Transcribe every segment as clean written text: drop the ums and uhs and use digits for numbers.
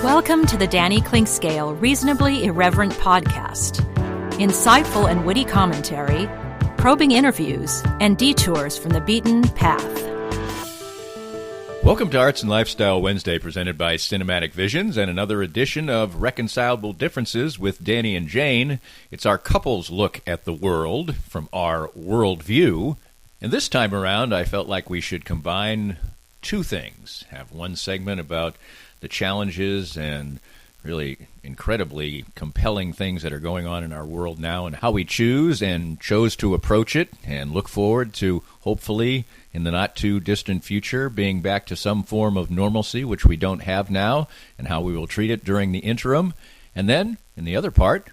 Welcome to the Danny Clinkscale Reasonably Irreverent podcast. Insightful and witty commentary, probing interviews, and detours from the beaten path. Welcome to Arts and Lifestyle Wednesday, presented by Cinematic Visions, and another edition of Reconcilable Differences with Danny and Jane. It's our couple's look at the world from our worldview. And this time around, I felt like we should combine two things. Have one segment about the challenges and really incredibly compelling things that are going on in our world now and how we chose to approach it and look forward to, hopefully, in the not-too-distant future, being back to some form of normalcy, which we don't have now, and how we will treat it during the interim. And then, in the other part,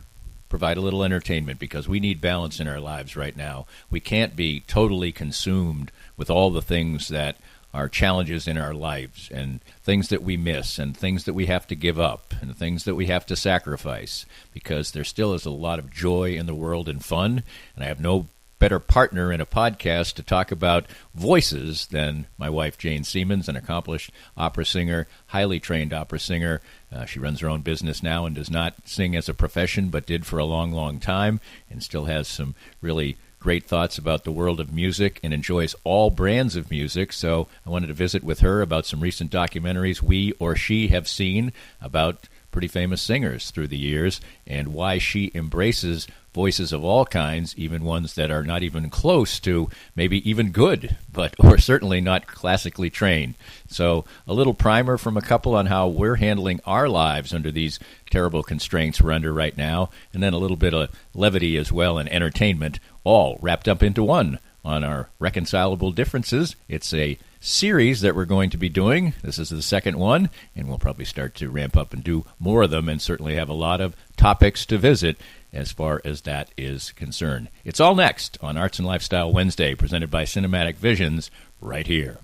provide a little entertainment, because we need balance in our lives right now. We can't be totally consumed with all the things that are challenges in our lives, and things that we miss, and things that we have to give up, and things that we have to sacrifice, because there still is a lot of joy in the world and fun. And I have no better partner in a podcast to talk about voices than my wife, Jane Siemens, an accomplished opera singer, highly trained opera singer. She runs her own business now and does not sing as a profession, but did for a long, long time, and still has some really great thoughts about the world of music and enjoys all brands of music. So I wanted to visit with her about some recent documentaries we or she have seen about pretty famous singers through the years, and why she embraces voices of all kinds, even ones that are not even close to maybe even good, or certainly not classically trained. So a little primer from a couple on how we're handling our lives under these terrible constraints we're under right now, and then a little bit of levity as well and entertainment, all wrapped up into one on our Reconcilable Differences. It's a series that we're going to be doing. This is the second one, and we'll probably start to ramp up and do more of them, and certainly have a lot of topics to visit as far as that is concerned. It's all next on Arts and Lifestyle Wednesday, presented by Cinematic Visions, right here.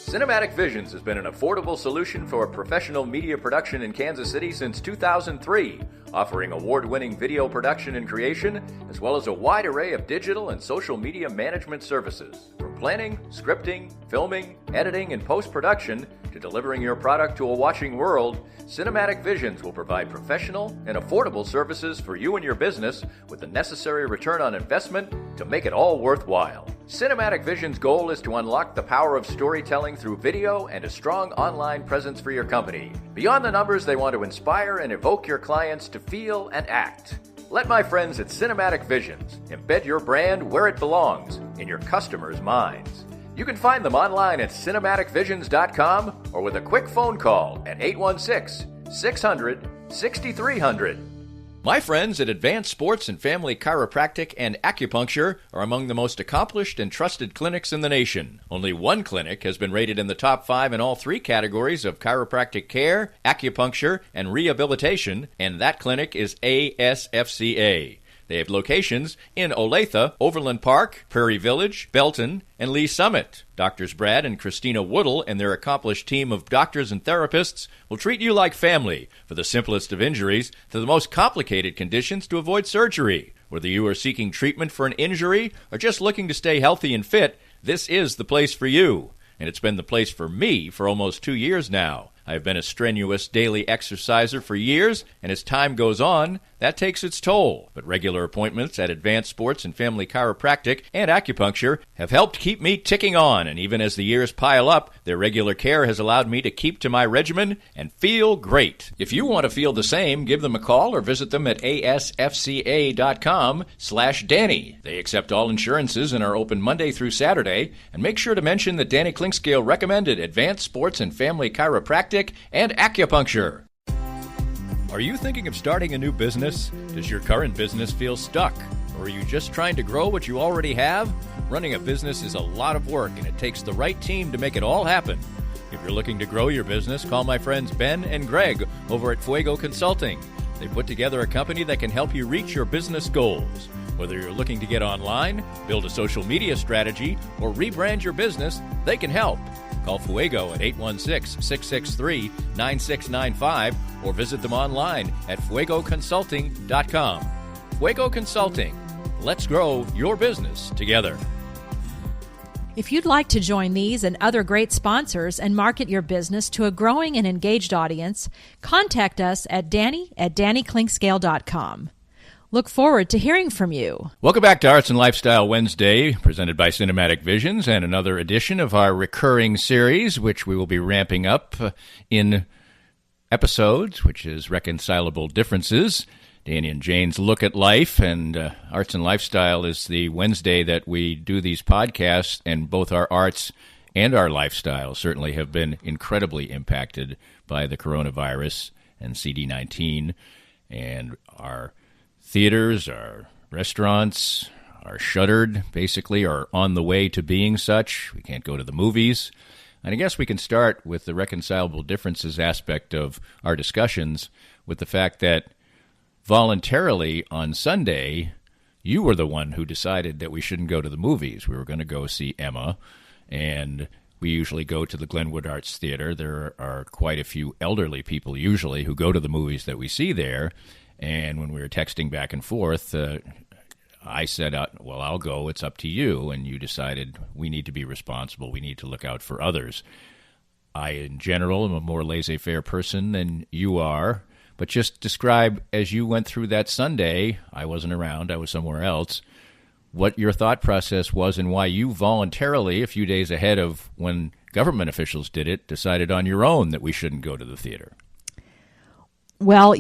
Cinematic Visions has been an affordable solution for professional media production in Kansas City since 2003, offering award-winning video production and creation, as well as a wide array of digital and social media management services. From planning, scripting, filming, editing, and post-production, to delivering your product to a watching world, Cinematic Visions will provide professional and affordable services for you and your business with the necessary return on investment to make it all worthwhile. Cinematic Visions' goal is to unlock the power of storytelling through video and a strong online presence for your company. Beyond the numbers, they want to inspire and evoke your clients to feel and act. Let my friends at Cinematic Visions embed your brand where it belongs, in your customers' minds. You can find them online at cinematicvisions.com or with a quick phone call at 816-600-6300. My friends at Advanced Sports and Family Chiropractic and Acupuncture are among the most accomplished and trusted clinics in the nation. Only one clinic has been rated in the top 5 in all 3 categories of chiropractic care, acupuncture, and rehabilitation, and that clinic is ASFCA. They have locations in Olathe, Overland Park, Prairie Village, Belton, and Lee Summit. Doctors Brad and Christina Woodle and their accomplished team of doctors and therapists will treat you like family, for the simplest of injuries to the most complicated conditions to avoid surgery. Whether you are seeking treatment for an injury or just looking to stay healthy and fit, this is the place for you. And it's been the place for me for almost 2 years now. I have been a strenuous daily exerciser for years, and as time goes on, that takes its toll. But regular appointments at Advanced Sports and Family Chiropractic and Acupuncture have helped keep me ticking on, and even as the years pile up, their regular care has allowed me to keep to my regimen and feel great. If you want to feel the same, give them a call or visit them at asfca.com/Danny. They accept all insurances and are open Monday through Saturday, and make sure to mention that Danny Clinkscale recommended Advanced Sports and Family Chiropractic and Acupuncture. Are you thinking of starting a new business? Does your current business feel stuck? Or are you just trying to grow what you already have? Running a business is a lot of work, and it takes the right team to make it all happen. If you're looking to grow your business, call my friends Ben and Greg over at Fuego Consulting. They put together a company that can help you reach your business goals. Whether you're looking to get online, build a social media strategy, or rebrand your business, they can help. Call Fuego at 816-663-9695 or visit them online at fuegoconsulting.com. Fuego Consulting. Let's grow your business together. If you'd like to join these and other great sponsors and market your business to a growing and engaged audience, contact us at danny@dannyclinkscale.com. Look forward to hearing from you. Welcome back to Arts and Lifestyle Wednesday, presented by Cinematic Visions, and another edition of our recurring series, which we will be ramping up in episodes, which is Reconcilable Differences. Danny and Jane's look at life, and Arts and Lifestyle is the Wednesday that we do these podcasts, and both our arts and our lifestyle certainly have been incredibly impacted by the coronavirus and CD19, and our theaters, our restaurants are shuttered, basically, or on the way to being such. We can't go to the movies. And I guess we can start with the reconcilable differences aspect of our discussions with the fact that voluntarily on Sunday, you were the one who decided that we shouldn't go to the movies. We were going to go see Emma, and we usually go to the Glenwood Arts Theater. There are quite a few elderly people usually who go to the movies that we see there, and when we were texting back and forth, I said, well, I'll go, it's up to you, and you decided we need to be responsible, we need to look out for others. I, in general, am a more laissez-faire person than you are, but just describe, as you went through that Sunday, I wasn't around, I was somewhere else, what your thought process was and why you voluntarily, a few days ahead of when government officials did it, decided on your own that we shouldn't go to the theater. Well,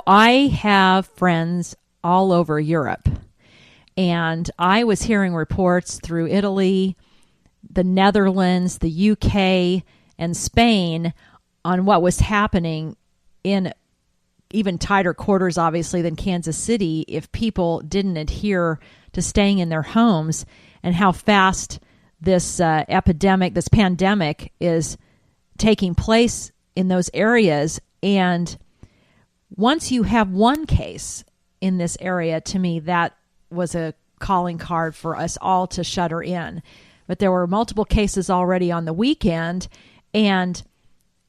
I have friends all over Europe, and I was hearing reports through Italy, the Netherlands, the UK, and Spain on what was happening in even tighter quarters, obviously, than Kansas City if people didn't adhere to staying in their homes, and how fast this this pandemic is taking place in those areas. And once you have one case in this area, to me, that was a calling card for us all to shutter in. But there were multiple cases already on the weekend, and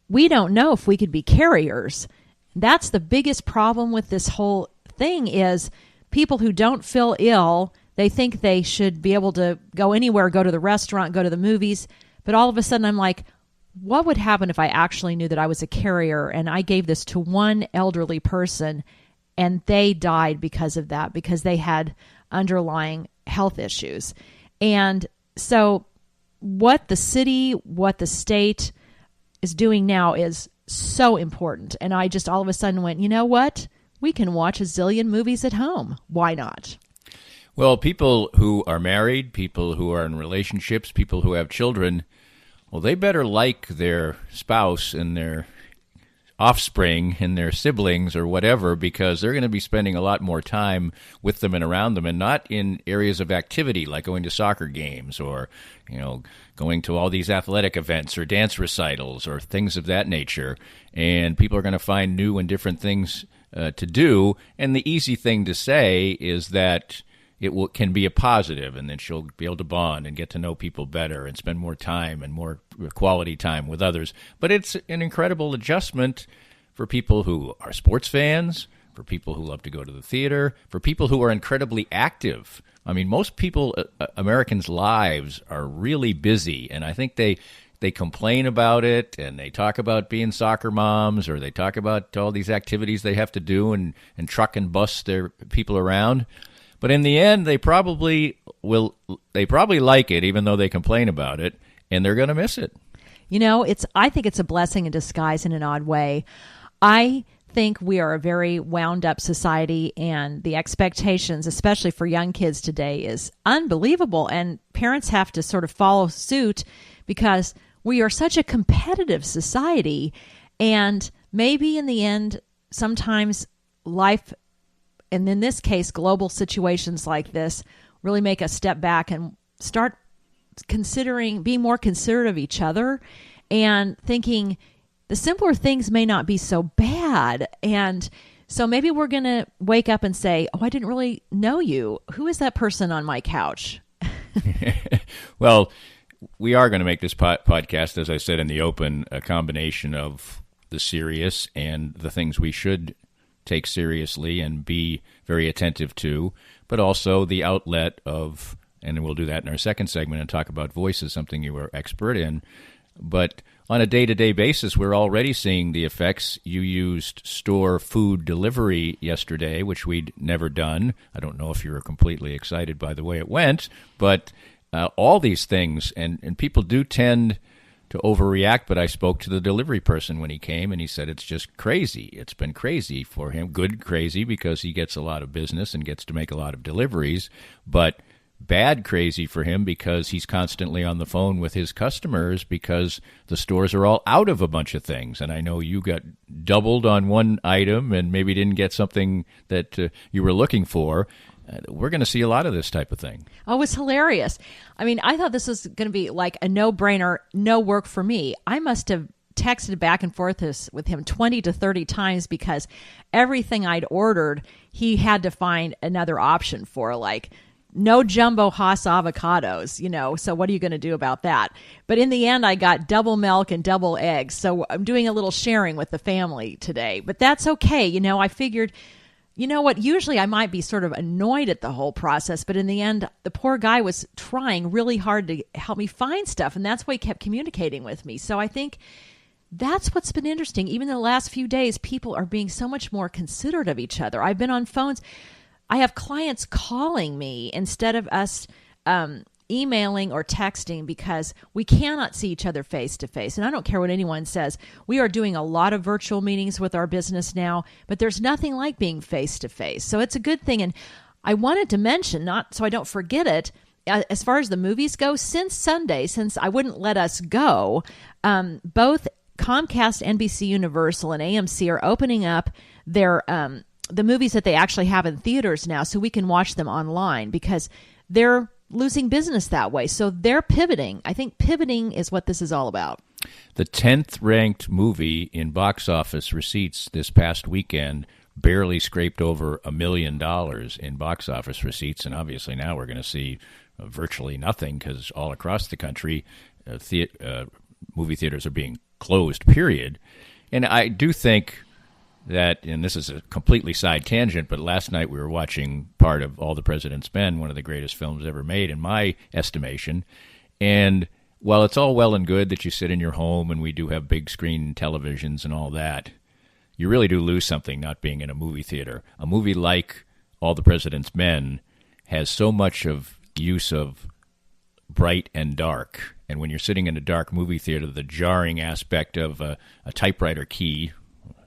we don't know if we could be carriers. That's the biggest problem with this whole thing is people who don't feel ill, they think they should be able to go anywhere, go to the restaurant, go to the movies. But all of a sudden I'm like, what would happen if I actually knew that I was a carrier and I gave this to one elderly person and they died because of that, because they had underlying health issues? And so what the city, what the state is doing now is so important. And I just all of a sudden went, you know what? We can watch a zillion movies at home. Why not? Well, people who are married, people who are in relationships, people who have children, well, they better like their spouse and their offspring and their siblings or whatever, because they're going to be spending a lot more time with them and around them, and not in areas of activity like going to soccer games or, going to all these athletic events or dance recitals or things of that nature. And people are going to find new and different things to do. And the easy thing to say is that can be a positive, and then she'll be able to bond and get to know people better and spend more time and more quality time with others. But it's an incredible adjustment for people who are sports fans, for people who love to go to the theater, for people who are incredibly active. I mean, most people, Americans' lives are really busy, and I think they complain about it, and they talk about being soccer moms, or they talk about all these activities they have to do and truck and bus their people around. But in the end, they probably like it, even though they complain about it, and they're going to miss it. I think it's a blessing in disguise in an odd way. I think we are a very wound up society, and the expectations, especially for young kids today, is unbelievable. And parents have to sort of follow suit because we are such a competitive society. And maybe in the end, sometimes life, and in this case, global situations like this, really make us step back and start being more considerate of each other and thinking the simpler things may not be so bad. And so maybe we're going to wake up and say, oh, I didn't really know you. Who is that person on my couch? Well, we are going to make this podcast, as I said in the open, a combination of the serious and the things we should take seriously and be very attentive to, but also the outlet of and we'll do that in our second segment and talk about voices, something you are expert in. But on a day-to-day basis, we're already seeing the effects. You used store food delivery yesterday, which we'd never done. I don't know if you were completely excited by the way it went, but all these things, and people do tend to overreact, but I spoke to the delivery person when he came, and he said it's just crazy. It's been crazy for him. Good crazy because he gets a lot of business and gets to make a lot of deliveries, but bad crazy for him because he's constantly on the phone with his customers because the stores are all out of a bunch of things. And I know you got doubled on one item and maybe didn't get something that you were looking for. We're going to see a lot of this type of thing. Oh, it's hilarious. I mean, I thought this was going to be like a no-brainer, no work for me. I must have texted back and forth with him 20 to 30 times because everything I'd ordered, he had to find another option for, like no jumbo Haas avocados, so what are you going to do about that? But in the end, I got double milk and double eggs. So I'm doing a little sharing with the family today, but that's okay. I figured, you know what? Usually I might be sort of annoyed at the whole process, but in the end, the poor guy was trying really hard to help me find stuff, and that's why he kept communicating with me. So I think that's what's been interesting. Even in the last few days, people are being so much more considerate of each other. I've been on phones. I have clients calling me instead of us emailing or texting because we cannot see each other face to face. And I don't care what anyone says. We are doing a lot of virtual meetings with our business now, but there's nothing like being face to face. So it's a good thing. And I wanted to mention, not so I don't forget it, as far as the movies go, since Sunday, since I wouldn't let us go, both Comcast, NBC Universal, and AMC are opening up their the movies that they actually have in theaters now so we can watch them online because they're losing business that way. So they're pivoting. I think pivoting is what this is all about. The 10th ranked movie in box office receipts this past weekend barely scraped over $1 million in box office receipts, and obviously now we're going to see virtually nothing because all across the country movie theaters are being closed, period. And I do think that, and this is a completely side tangent, but last night we were watching part of All the President's Men, one of the greatest films ever made in my estimation. And while it's all well and good that you sit in your home and we do have big screen televisions and all that, you really do lose something not being in a movie theater. A movie like All the President's Men has so much of use of bright and dark. And when you're sitting in a dark movie theater, the jarring aspect of a typewriter key,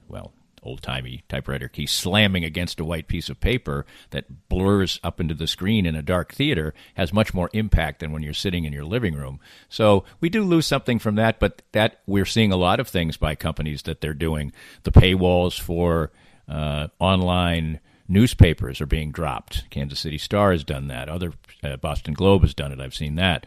well, old-timey typewriter key slamming against a white piece of paper that blurs up into the screen in a dark theater has much more impact than when you're sitting in your living room. So we do lose something from that, but that we're seeing a lot of things by companies that they're doing. The paywalls for online newspapers are being dropped. Kansas City Star has done that. Other Boston Globe has done it. I've seen that.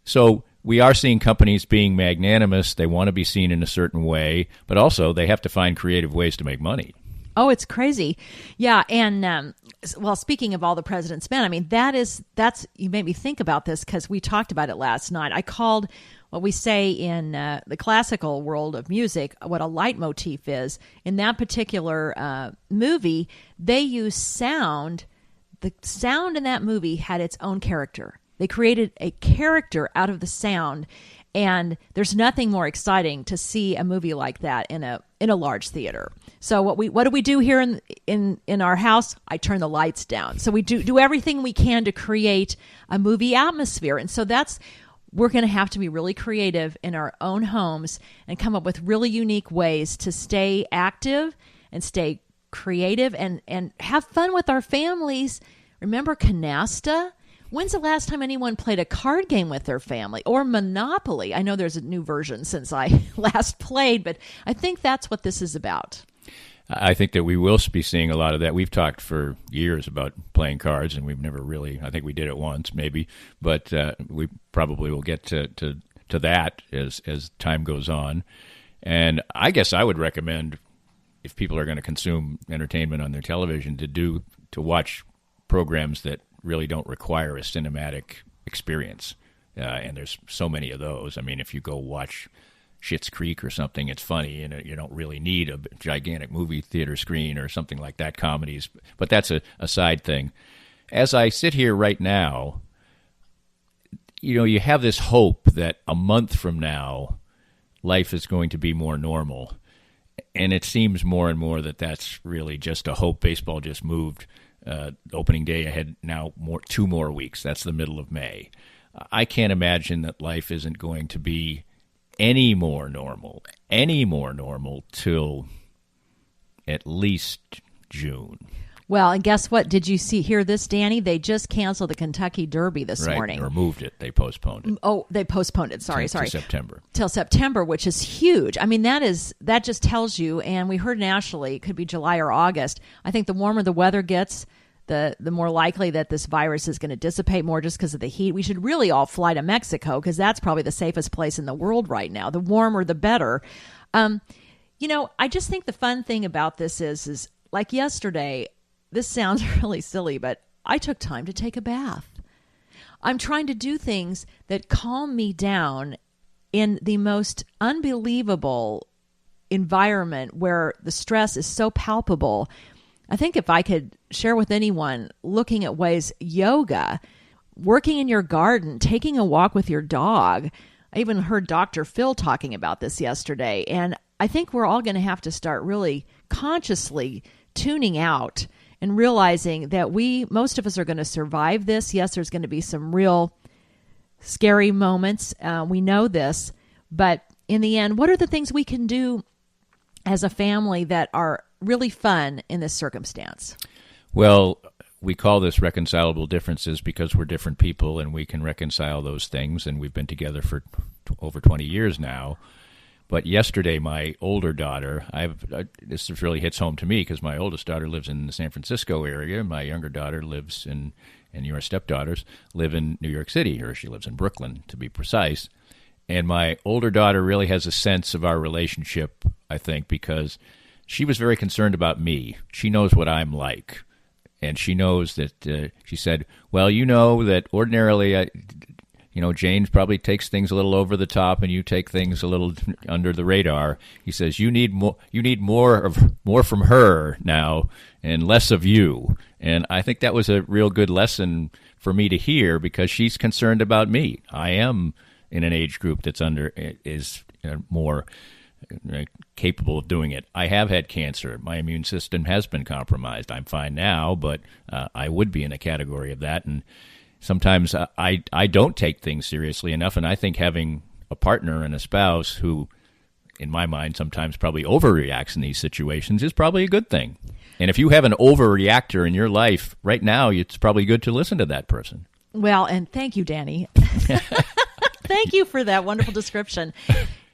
So we are seeing companies being magnanimous. They want to be seen in a certain way, but also they have to find creative ways to make money. Oh, it's crazy. Yeah. And, well, speaking of All the President's Men, I mean, that's, you made me think about this because we talked about it last night. I called what we say in the classical world of music, what a leitmotif is. In that particular movie, they use sound. The sound in that movie had its own character. They created a character out of the sound, and there's nothing more exciting to see a movie like that in a large theater. So what do we do here in our house? I turn the lights down. So we do everything we can to create a movie atmosphere, and so we're going to have to be really creative in our own homes and come up with really unique ways to stay active and stay creative and have fun with our families. Remember Canasta? When's the last time anyone played a card game with their family? Or Monopoly? I know there's a new version since I last played, but I think that's what this is about. I think that we will be seeing a lot of that. We've talked for years about playing cards, and we've never really, I think we did it once maybe, but we probably will get to that as time goes on. And I guess I would recommend, if people are going to consume entertainment on their television, to watch programs that really don't require a cinematic experience. And there's so many of those. I mean, if you go watch Schitt's Creek or something, it's funny, and you don't really need a gigantic movie theater screen or something like that, comedies. But that's a side thing. as I sit here right now, you have this hope that a month from now, life is going to be more normal. And it seems more and more that that's really just a hope. Baseball just moved opening day ahead now 2 more weeks. That's the middle of May. I can't imagine that life isn't going to be any more normal till at least June. Well, and guess what? Did you hear this, Danny? They just canceled the Kentucky Derby this morning. Or moved it. They postponed it. Oh, they postponed it. Sorry. To September. Till September, which is huge. I mean, that just tells you, and we heard nationally, it could be July or August. I think the warmer the weather gets, the more likely that this virus is going to dissipate more just because of the heat. We should really all fly to Mexico because that's probably the safest place in the world right now. The warmer, the better. I just think the fun thing about this is like yesterday, this sounds really silly, but I took time to take a bath. I'm trying to do things that calm me down in the most unbelievable environment where the stress is so palpable. I think if I could share with anyone looking at ways, yoga, working in your garden, taking a walk with your dog. I even heard Dr. Phil talking about this yesterday. And I think we're all going to have to start really consciously tuning out and realizing that most of us are going to survive this. Yes, there's going to be some real scary moments. We know this. But in the end, what are the things we can do as a family that are really fun in this circumstance? Well, we call this reconcilable differences because we're different people and we can reconcile those things. And we've been together for over 20 years now. But yesterday, my older daughter, this really hits home to me because my oldest daughter lives in the San Francisco area. My younger daughter lives and your stepdaughters live in New York City, or she lives in Brooklyn, to be precise. And my older daughter really has a sense of our relationship, I think, because she was very concerned about me. She knows what I'm like. And she knows that, she said, well, that ordinarily, Jane probably takes things a little over the top, and you take things a little under the radar. He says you need more from her now, and less of you. And I think that was a real good lesson for me to hear because she's concerned about me. I am in an age group that's more capable of doing it. I have had cancer. My immune system has been compromised. I'm fine now, but I would be in a category of that. And sometimes I don't take things seriously enough, and I think having a partner and a spouse who, in my mind, sometimes probably overreacts in these situations is probably a good thing. And if you have an overreactor in your life right now, it's probably good to listen to that person. Well, and thank you, Danny. Thank you for that wonderful description.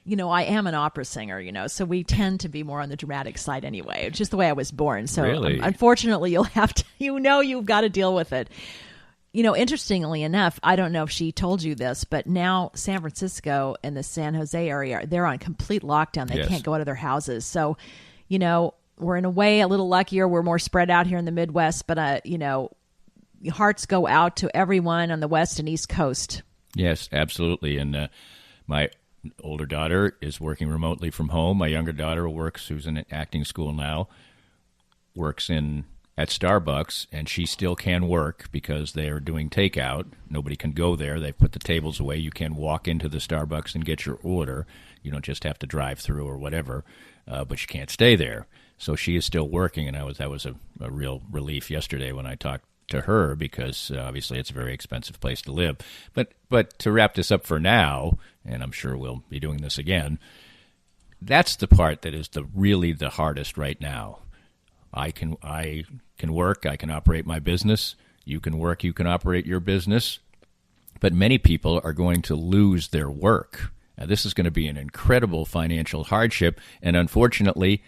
I am an opera singer, so we tend to be more on the dramatic side anyway. It's just the way I was born. So really? Unfortunately, you'll have to, you've got to deal with it. Interestingly enough, I don't know if she told you this, but now San Francisco and the San Jose area, they're on complete lockdown. They can't go out of their houses. So, we're in a way a little luckier. We're more spread out here in the Midwest, but, hearts go out to everyone on the West and East Coast. Yes, absolutely. And my older daughter is working remotely from home. My younger daughter who's in acting school now, works at Starbucks, and she still can work because they are doing takeout. Nobody can go there. They've put the tables away. You can walk into the Starbucks and get your order. You don't just have to drive through or whatever, but you can't stay there. So she is still working, and that was a real relief yesterday when I talked to her because obviously it's a very expensive place to live. But to wrap this up for now, and I'm sure we'll be doing this again, that's the part that is really the hardest right now. I can work, I can operate my business. You can work, you can operate your business. But many people are going to lose their work. Now, this is going to be an incredible financial hardship, and unfortunately,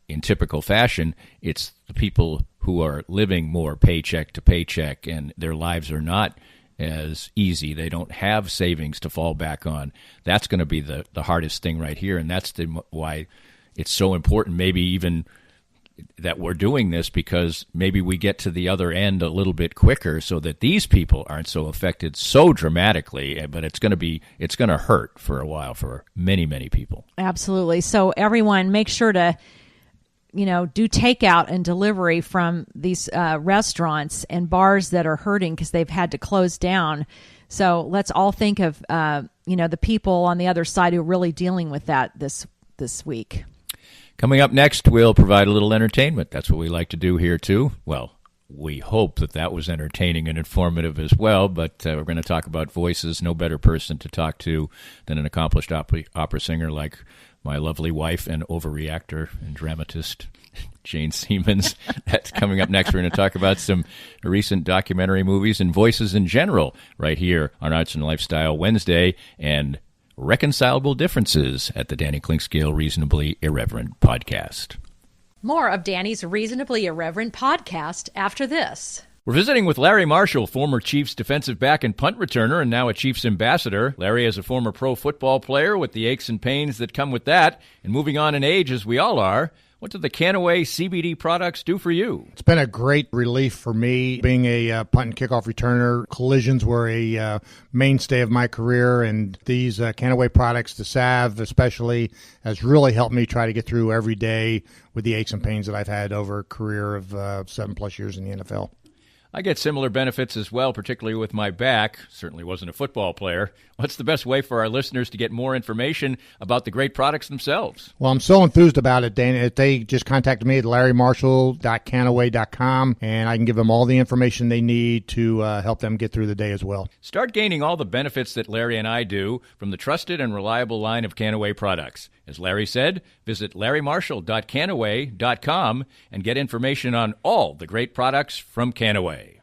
in typical fashion, it's the people who are living more paycheck to paycheck, and their lives are not as easy. They don't have savings to fall back on. That's going to be the hardest thing right here, and that's why it's so important, maybe even that we're doing this, because maybe we get to the other end a little bit quicker so that these people aren't so affected so dramatically, but it's going to hurt for a while for many, many people. Absolutely. So everyone, make sure to do takeout and delivery from these restaurants and bars that are hurting because they've had to close down. So let's all think of, the people on the other side who are really dealing with that this week. Coming up next, we'll provide a little entertainment. That's what we like to do here, too. Well, we hope that was entertaining and informative as well, but we're going to talk about voices. No better person to talk to than an accomplished opera singer like my lovely wife and overreactor and dramatist, Jane Siemens. That's coming up next. We're going to talk about some recent documentary movies and voices in general right here on Arts and Lifestyle Wednesday, and reconcilable differences at the Danny Clinkscale Reasonably Irreverent podcast. More of Danny's Reasonably Irreverent podcast after this. We're visiting with Larry Marshall, former Chiefs defensive back and punt returner, and now a Chiefs ambassador. Larry is a former pro football player with the aches and pains that come with that, and moving on in age as we all are. What do the Canaway CBD products do for you? It's been a great relief for me. Being a punt and kickoff returner, collisions were a mainstay of my career, and these Canaway products, the salve especially, has really helped me try to get through every day with the aches and pains that I've had over a career of 7+ years in the NFL. I get similar benefits as well, particularly with my back. Certainly wasn't a football player. What's the best way for our listeners to get more information about the great products themselves? Well, I'm so enthused about it, Dana. They just contacted me at larrymarshall.canaway.com, and I can give them all the information they need to help them get through the day as well. Start gaining all the benefits that Larry and I do from the trusted and reliable line of Canaway products. As Larry said, visit larrymarshall.canaway.com and get information on all the great products from Canaway.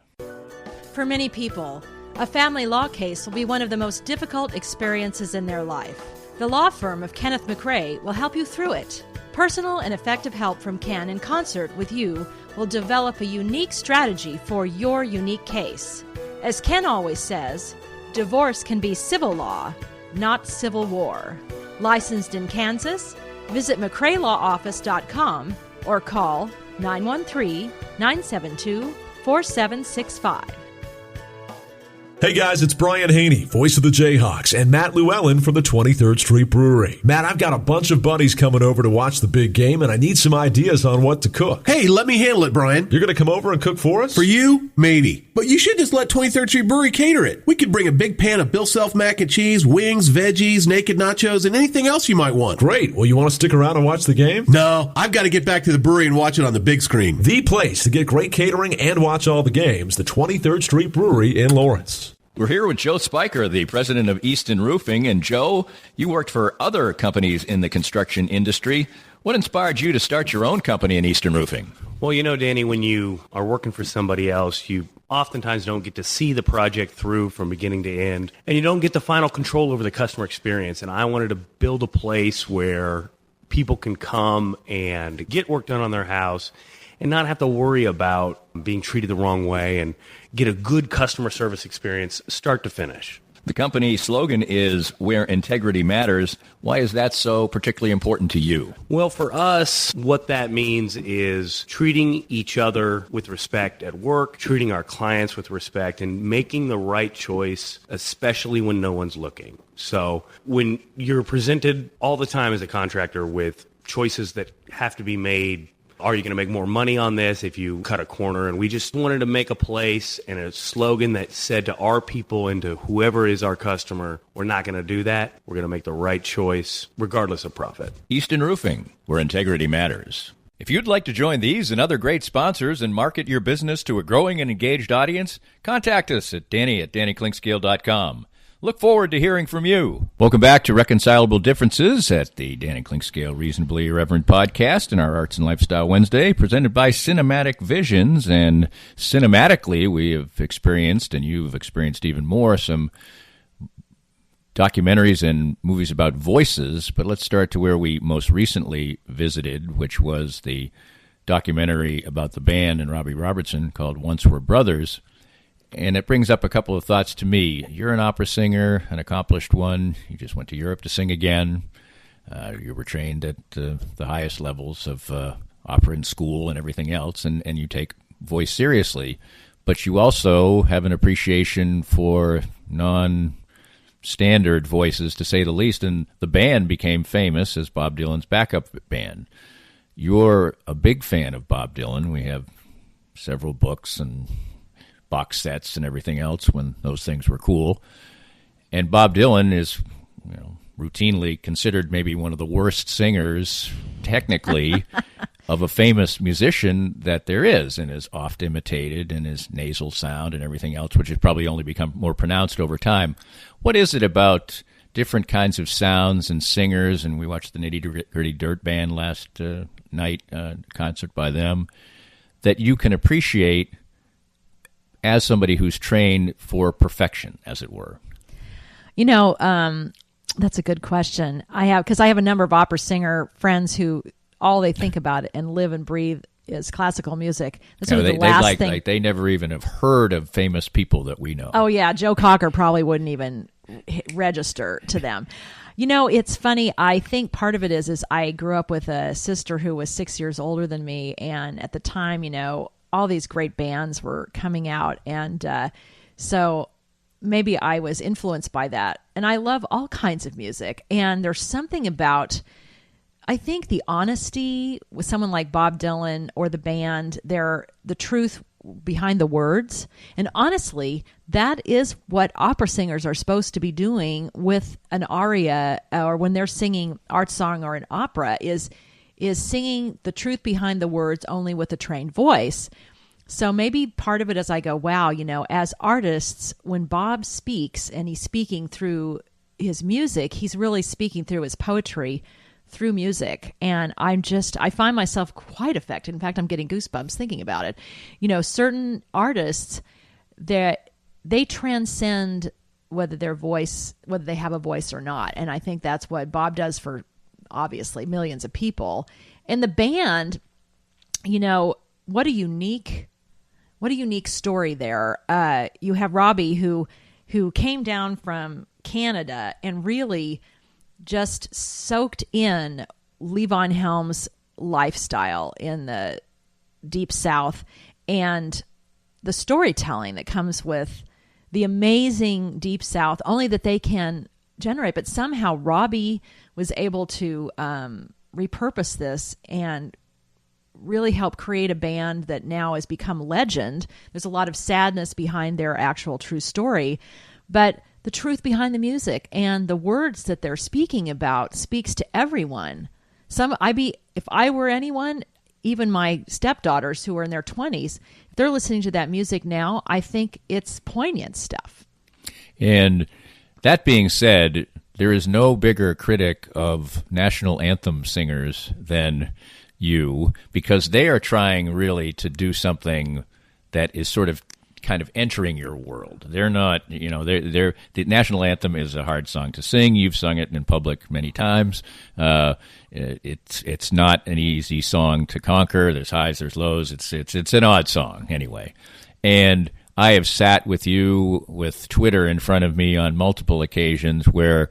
For many people, a family law case will be one of the most difficult experiences in their life. The law firm of Kenneth McRae will help you through it. Personal and effective help from Ken in concert with you will develop a unique strategy for your unique case. As Ken always says, divorce can be civil law, not civil war. Licensed in Kansas? Visit McRaeLawOffice.com or call 913-972-4765. Hey guys, it's Brian Haney, voice of the Jayhawks, and Matt Llewellyn from the 23rd Street Brewery. Matt, I've got a bunch of buddies coming over to watch the big game, and I need some ideas on what to cook. Hey, let me handle it, Brian. You're going to come over and cook for us? For you? Maybe. But you should just let 23rd Street Brewery cater it. We could bring a big pan of Bill Self mac and cheese, wings, veggies, naked nachos, and anything else you might want. Great. Well, you want to stick around and watch the game? No, I've got to get back to the brewery and watch it on the big screen. The place to get great catering and watch all the games, the 23rd Street Brewery in Lawrence. We're here with Joe Spiker, the president of Easton Roofing. And Joe, you worked for other companies in the construction industry. What inspired you to start your own company in Easton Roofing? Well, Danny, when you are working for somebody else, you oftentimes don't get to see the project through from beginning to end, and you don't get the final control over the customer experience. And I wanted to build a place where people can come and get work done on their house and not have to worry about being treated the wrong way, and get a good customer service experience start to finish. The company slogan is "Where Integrity Matters." Why is that so particularly important to you? Well, for us, what that means is treating each other with respect at work, treating our clients with respect, and making the right choice, especially when no one's looking. So when you're presented all the time as a contractor with choices that have to be made, are you going to make more money on this if you cut a corner? And we just wanted to make a place and a slogan that said to our people and to whoever is our customer, we're not going to do that. We're going to make the right choice regardless of profit. Easton Roofing, where integrity matters. If you'd like to join these and other great sponsors and market your business to a growing and engaged audience, contact us at Danny@DannyClinkscale.com. Look forward to hearing from you. Welcome back to Reconcilable Differences at the Danny Clinkscale Reasonably Irreverent podcast in our Arts and Lifestyle Wednesday, presented by Cinematic Visions. And cinematically, we have experienced, and you've experienced even more, some documentaries and movies about voices. But let's start to where we most recently visited, which was the documentary about the band and Robbie Robertson called Once We're Brothers. And it brings up a couple of thoughts to me. You're an opera singer, an accomplished one. You just went to Europe to sing again. You were trained at the highest levels of opera in school and everything else, and you take voice seriously. But you also have an appreciation for non-standard voices, to say the least, and the band became famous as Bob Dylan's backup band. you're a big fan of Bob Dylan. We have several books and box sets and everything else when those things were cool. And Bob Dylan is, routinely considered maybe one of the worst singers, technically, of a famous musician that there is, and is oft imitated in his nasal sound and everything else, which has probably only become more pronounced over time. What is it about different kinds of sounds and singers? And we watched the Nitty Gritty Dirt Band last night, concert by them, that you can appreciate as somebody who's trained for perfection, as it were? That's a good question. I have a number of opera singer friends who all they think about it and live and breathe is classical music. That's the last thing. Like they never even have heard of famous people that we know. Oh yeah, Joe Cocker probably wouldn't even register to them. It's funny. I think part of it is I grew up with a sister who was 6 years older than me, and at the time, all these great bands were coming out, and so maybe I was influenced by that. And I love all kinds of music. And there's something about, I think, the honesty with someone like Bob Dylan or the band, the truth behind the words. And honestly, that is what opera singers are supposed to be doing with an aria, or when they're singing art song or an opera, is singing the truth behind the words only with a trained voice. So maybe part of it is I go, wow, as artists, when Bob speaks and he's speaking through his music, he's really speaking through his poetry through music. And I find myself quite affected. In fact, I'm getting goosebumps thinking about it. Certain artists, they transcend whether they have a voice or not. And I think that's what Bob does for, obviously, millions of people. And the band, what a unique story there. You have Robbie who came down from Canada and really just soaked in Levon Helm's lifestyle in the Deep South and the storytelling that comes with the amazing Deep South, only that they can generate. But somehow Robbie was able to repurpose this and really help create a band that now has become legend. There's a lot of sadness behind their actual true story, but the truth behind the music and the words that they're speaking about speaks to everyone. If I were anyone, even my stepdaughters who are in their 20s, if they're listening to that music now, I think it's poignant stuff. And that being said, there is no bigger critic of national anthem singers than you, because they are trying really to do something that is sort of kind of entering your world. They're not, the national anthem is a hard song to sing. You've sung it in public many times. It's not an easy song to conquer. There's highs, there's lows. It's an odd song anyway. And I have sat with you with Twitter in front of me on multiple occasions where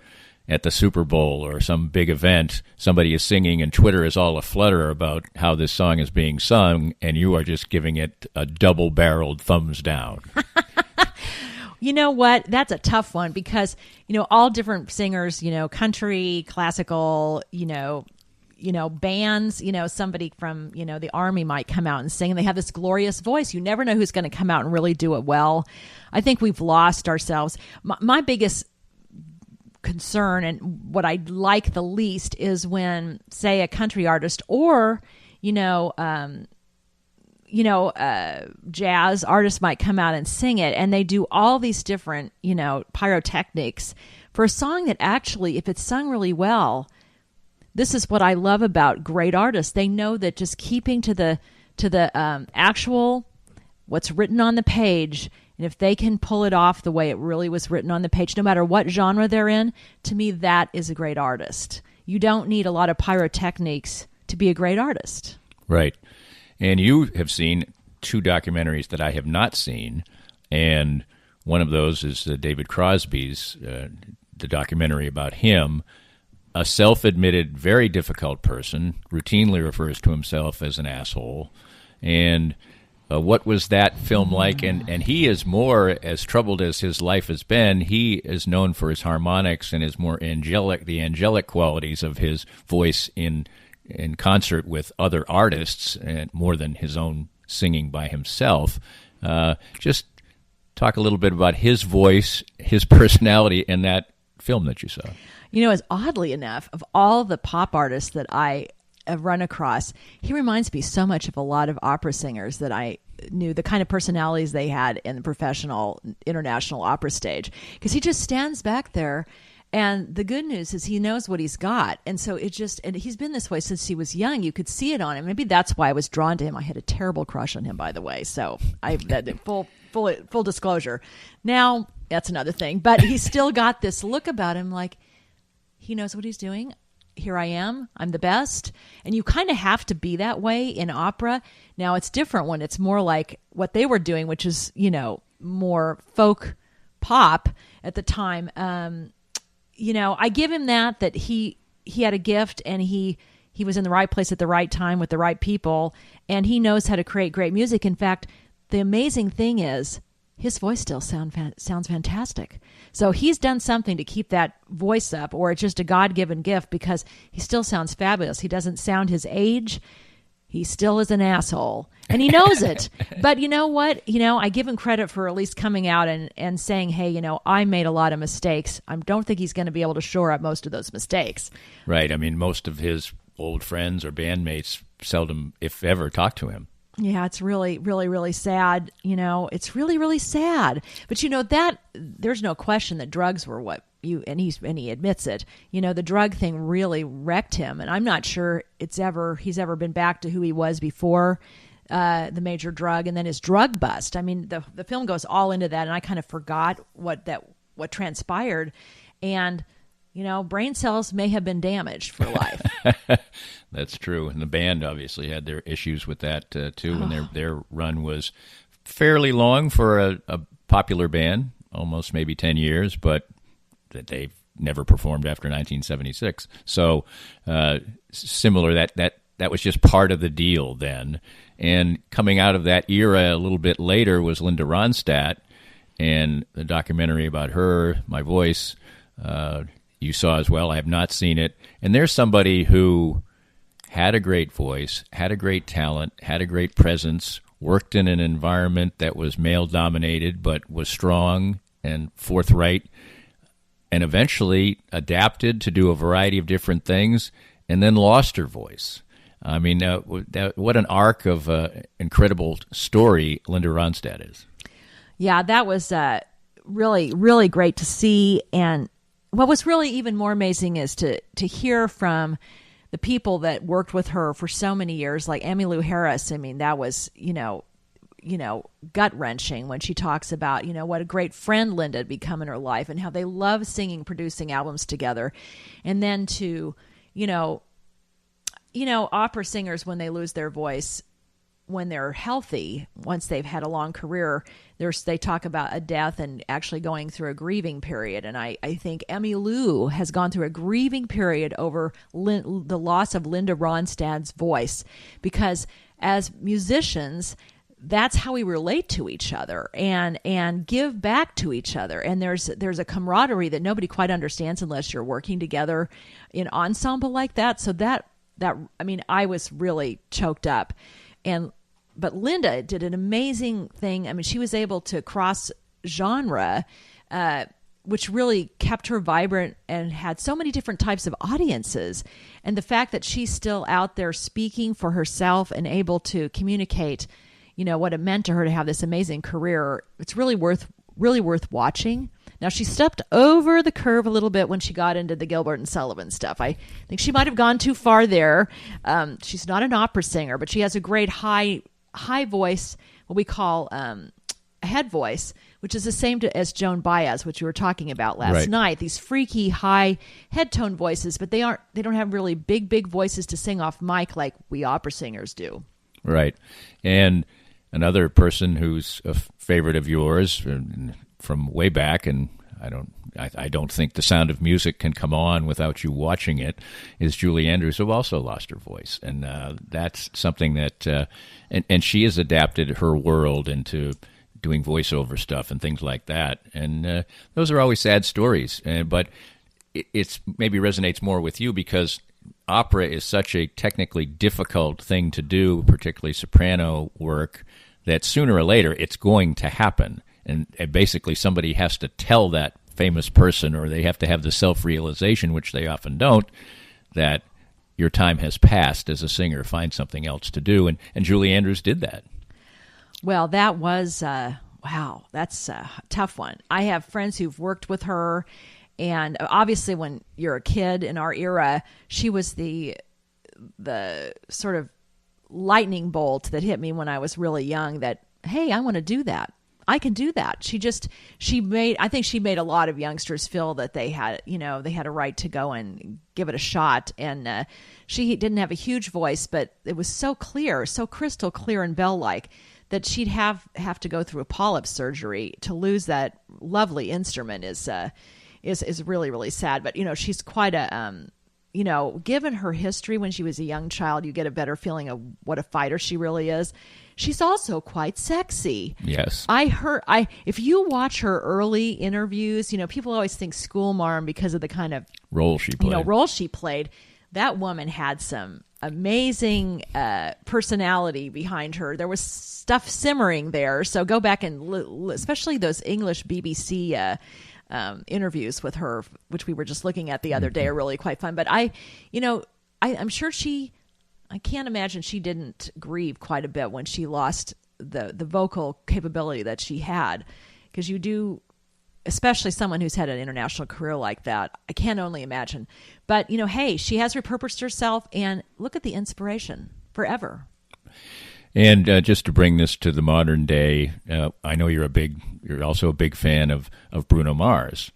at the Super Bowl or some big event, somebody is singing and Twitter is all aflutter about how this song is being sung, and you are just giving it a double-barreled thumbs down. You know what? That's a tough one because, all different singers, country, classical, bands, somebody from, the Army might come out and sing, and they have this glorious voice. You never know who's going to come out and really do it well. I think we've lost ourselves. My biggest concern and what I like the least is when, say, a country artist or jazz artist might come out and sing it, and they do all these different pyrotechnics for a song that actually, if it's sung really well, this is what I love about great artists. They know that just keeping to the actual what's written on the page. And if they can pull it off the way it really was written on the page, no matter what genre they're in, to me, that is a great artist. You don't need a lot of pyrotechnics to be a great artist. Right. And you have seen two documentaries that I have not seen, and one of those is David Crosby's, the documentary about him, a self-admitted, very difficult person, routinely refers to himself as an asshole, and what was that film like? And he is more, as troubled as his life has been, he is known for his harmonics and his more the angelic qualities of his voice in in concert with other artists, and more than his own singing by himself. Just talk a little bit about his voice, his personality in that film that you saw. You know, as oddly enough, of all the pop artists that I have run across, he reminds me so much of a lot of opera singers that I knew, the kind of personalities they had in the professional international opera stage, because he just stands back there. And the good news is he knows what he's got. And so and he's been this way since he was young. You could see it on him. Maybe that's why I was drawn to him. I had a terrible crush on him, by the way. So full disclosure. Now, that's another thing. But he's still got this look about him like he knows what he's doing. Here I am. I'm the best. And you kind of have to be that way in opera. Now, it's different when it's more like what they were doing, which is, more folk pop at the time. I give him that he had a gift, and he was in the right place at the right time with the right people, and he knows how to create great music. In fact, the amazing thing is his voice still sounds fantastic. So he's done something to keep that voice up, or it's just a God-given gift, because he still sounds fabulous. He doesn't sound his age. He still is an asshole, and he knows it. But you know what? I give him credit for at least coming out and saying, hey, I made a lot of mistakes. I don't think he's going to be able to shore up most of those mistakes. Right. I mean, most of his old friends or bandmates seldom, if ever, talk to him. Yeah, it's really, really, really sad. It's really, really sad. But that there's no question that drugs were what and he admits it. The drug thing really wrecked him, and I'm not sure he's ever been back to who he was before the major drug, and then his drug bust. I mean, the film goes all into that, and I kind of forgot what transpired, and brain cells may have been damaged for life. That's true. And the band obviously had their issues with that, too. And their run was fairly long for a popular band, almost maybe 10 years, but that they've never performed after 1976. So similar, that was just part of the deal then. And coming out of that era a little bit later was Linda Ronstadt, and the documentary about her, My Voice, you saw as well. I have not seen it. And there's somebody who had a great voice, had a great talent, had a great presence, worked in an environment that was male-dominated but was strong and forthright, and eventually adapted to do a variety of different things, and then lost her voice. I mean, what an arc of incredible story Linda Ronstadt is. Yeah, that was really, really great to see. And what was really even more amazing is to hear from the people that worked with her for so many years, like Emmylou Harris. I mean, that was, gut-wrenching when she talks about, what a great friend Linda had become in her life, and how they love singing, producing albums together. And then to, opera singers, when they lose their voice, when they're healthy, once they've had a long career, they talk about a death and actually going through a grieving period. And I think Emmylou has gone through a grieving period over the loss of Linda Ronstadt's voice, because as musicians, that's how we relate to each other and give back to each other. And there's a camaraderie that nobody quite understands unless you're working together in ensemble like that. So I was really choked up. But Linda did an amazing thing. I mean, she was able to cross genre, which really kept her vibrant and had so many different types of audiences. And the fact that she's still out there speaking for herself and able to communicate, what it meant to her to have this amazing career, it's really worth watching. Now, she stepped over the curve a little bit when she got into the Gilbert and Sullivan stuff. I think she might have gone too far there. She's not an opera singer, but she has a great high voice, what we call a head voice, which is the same as Joan Baez, which we were talking about last night. These freaky high head tone voices, but they don't have really big voices to sing off mic like we opera singers do. Right. And another person who's a favorite of yours from way back, and I don't think The Sound of Music can come on without you watching it, is Julie Andrews, who also lost her voice. And that's something that, and she has adapted her world into doing voiceover stuff and things like that. And those are always sad stories. But it's maybe resonates more with you because opera is such a technically difficult thing to do, particularly soprano work, that sooner or later it's going to happen. And basically somebody has to tell that famous person, or they have to have the self-realization, which they often don't, that your time has passed as a singer. Find something else to do. And Julie Andrews did that. Well, that was, wow, that's a tough one. I have friends who've worked with her, and obviously when you're a kid in our era, she was the sort of lightning bolt that hit me when I was really young that, hey, I want to do that. I can do that. I think she made a lot of youngsters feel that they had a right to go and give it a shot. And she didn't have a huge voice, but it was so clear, so crystal clear and bell-like that she'd have to go through a polyp surgery. To lose that lovely instrument is really, really sad. But, she's quite a, given her history when she was a young child, you get a better feeling of what a fighter she really is. She's also quite sexy. Yes. If you watch her early interviews, people always think schoolmarm because of the kind of role she played. That woman had some amazing personality behind her. There was stuff simmering there. So go back and especially those English BBC interviews with her, which we were just looking at the other day, are really quite fun. But I'm sure I can't imagine she didn't grieve quite a bit when she lost the vocal capability that she had, because you do, especially someone who's had an international career like that. I can't only imagine. But, hey, she has repurposed herself, and look at the inspiration forever. And just to bring this to the modern day, I know you're also a big fan of Bruno Mars,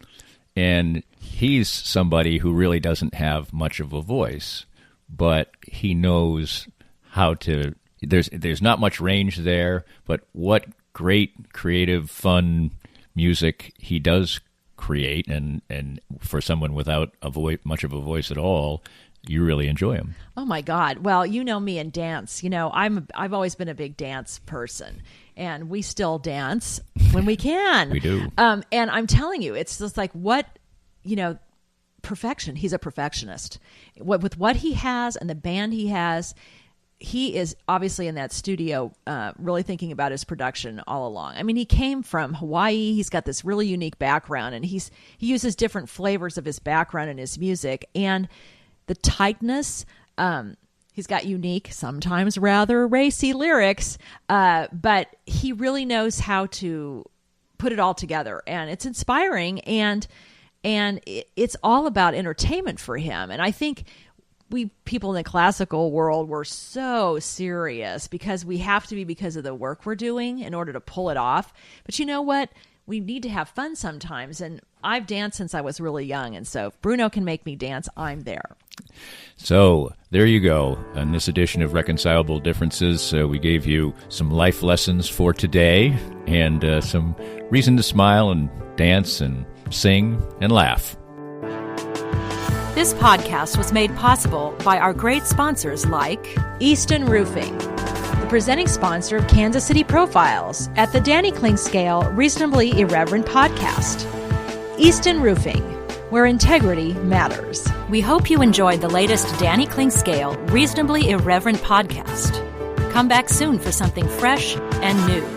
and he's somebody who really doesn't have much of a voice, but he knows how to. There's not much range there, but what great, creative, fun music he does create, and for someone without much of a voice at all, you really enjoy him. Oh my God! Well, you know me and dance. I've always been a big dance person, and we still dance when we can. We do. And I'm telling you, it's just like perfection. He's a perfectionist. With what he has and the band he has, he is obviously in that studio really thinking about his production all along. I mean, he came from Hawaii. He's got this really unique background, and he uses different flavors of his background in his music. And the tightness, he's got unique, sometimes rather racy lyrics, but he really knows how to put it all together. And it's inspiring, and it's all about entertainment for him. And I think we people in the classical world were so serious because we have to be, because of the work we're doing, in order to pull it off. But you know what? We need to have fun sometimes. And I've danced since I was really young. And so if Bruno can make me dance, I'm there. So there you go. On this edition of Reconcilable Differences, we gave you some life lessons for today and some reason to smile and dance and sing and laugh. This podcast was made possible by our great sponsors like Easton Roofing, the presenting sponsor of Kansas City Profiles at the Danny Kling Scale Reasonably Irreverent podcast. Easton Roofing, where integrity matters. We hope you enjoyed the latest Danny Kling Scale Reasonably Irreverent podcast. Come back soon for something fresh and new.